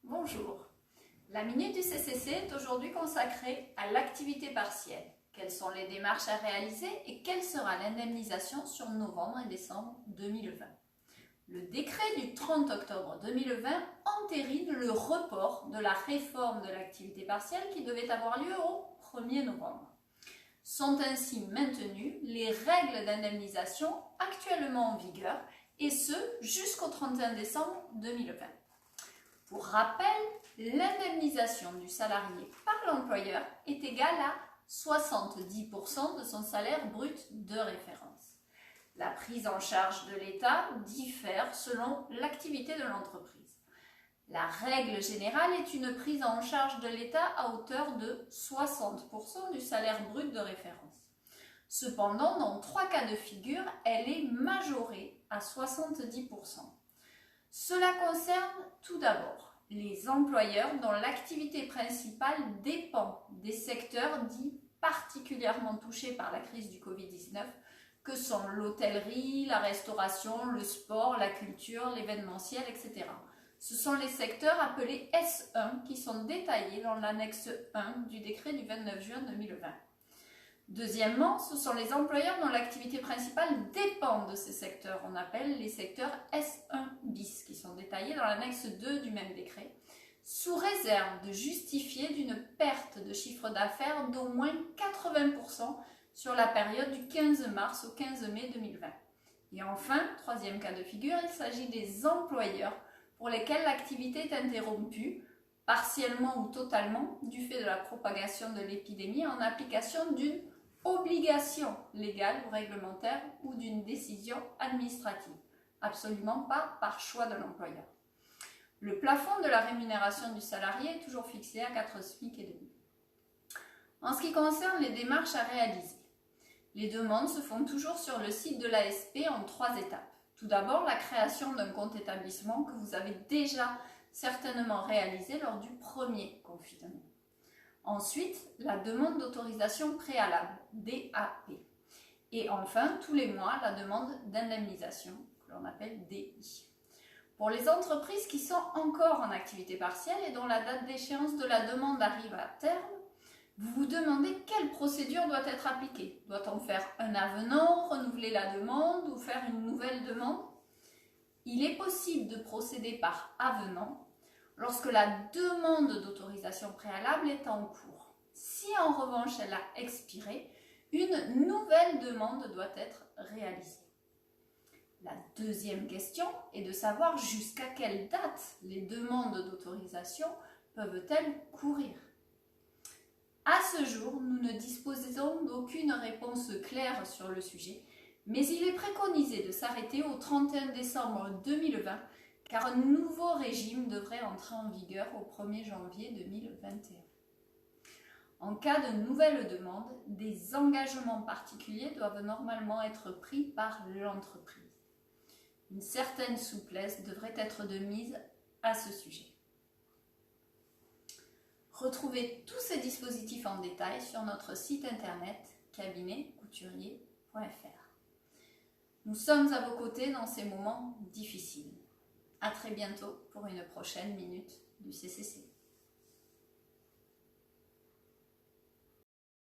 Bonjour. La minute du CCC est aujourd'hui consacrée à l'activité partielle. Quelles sont les démarches à réaliser et quelle sera l'indemnisation sur novembre et décembre 2020? Le décret du 30 octobre 2020 entérine le report de la réforme de l'activité partielle qui devait avoir lieu au 1er novembre. Sont ainsi maintenues les règles d'indemnisation actuellement en vigueur et ce jusqu'au 31 décembre 2020. Pour rappel, l'indemnisation du salarié par l'employeur est égale à 70% de son salaire brut de référence. La prise en charge de l'État diffère selon l'activité de l'entreprise. La règle générale est une prise en charge de l'État à hauteur de 60% du salaire brut de référence. Cependant, dans 3 cas de figure, elle est majorée à 70%. Cela concerne tout d'abord les employeurs dont l'activité principale dépend des secteurs dits particulièrement touchés par la crise du Covid-19, que sont l'hôtellerie, la restauration, le sport, la culture, l'événementiel, etc. Ce sont les secteurs appelés S1 qui sont détaillés dans l'annexe 1 du décret du 29 juin 2020. Deuxièmement, ce sont les employeurs dont l'activité principale dépend de ces secteurs. On appelle les secteurs S1 bis qui sont détaillés dans l'annexe 2 du même décret, sous réserve de justifier d'une perte de chiffre d'affaires d'au moins 80% sur la période du 15 mars au 15 mai 2020. Et enfin, troisième cas de figure, il s'agit des employeurs pour lesquels l'activité est interrompue, partiellement ou totalement, du fait de la propagation de l'épidémie en application d'une obligation légale ou réglementaire ou d'une décision administrative, absolument pas par choix de l'employeur. Le plafond de la rémunération du salarié est toujours fixé à 4 SMIC et demi. En ce qui concerne les démarches à réaliser, les demandes se font toujours sur le site de l'ASP en 3 étapes. Tout d'abord, la création d'un compte établissement que vous avez déjà certainement réalisé lors du premier confinement. Ensuite, la demande d'autorisation préalable, DAP. Et enfin, tous les mois, la demande d'indemnisation, que l'on appelle DI. Pour les entreprises qui sont encore en activité partielle et dont la date d'échéance de la demande arrive à terme, vous vous demandez quelle procédure doit être appliquée. Doit-on faire un avenant, renouveler la demande ou faire une nouvelle demande? Il est possible de procéder par avenant lorsque la demande d'autorisation préalable est en cours. Si en revanche elle a expiré, une nouvelle demande doit être réalisée. La deuxième question est de savoir jusqu'à quelle date les demandes d'autorisation peuvent-elles courir. À ce jour, nous ne disposons d'aucune réponse claire sur le sujet, mais il est préconisé de s'arrêter au 31 décembre 2020 car un nouveau régime devrait entrer en vigueur au 1er janvier 2021. En cas de nouvelle demande, des engagements particuliers doivent normalement être pris par l'entreprise. Une certaine souplesse devrait être de mise à ce sujet. Retrouvez tous ces dispositifs en détail sur notre site internet cabinetcouturier.fr. Nous sommes à vos côtés dans ces moments difficiles. À très bientôt pour une prochaine minute du CCC.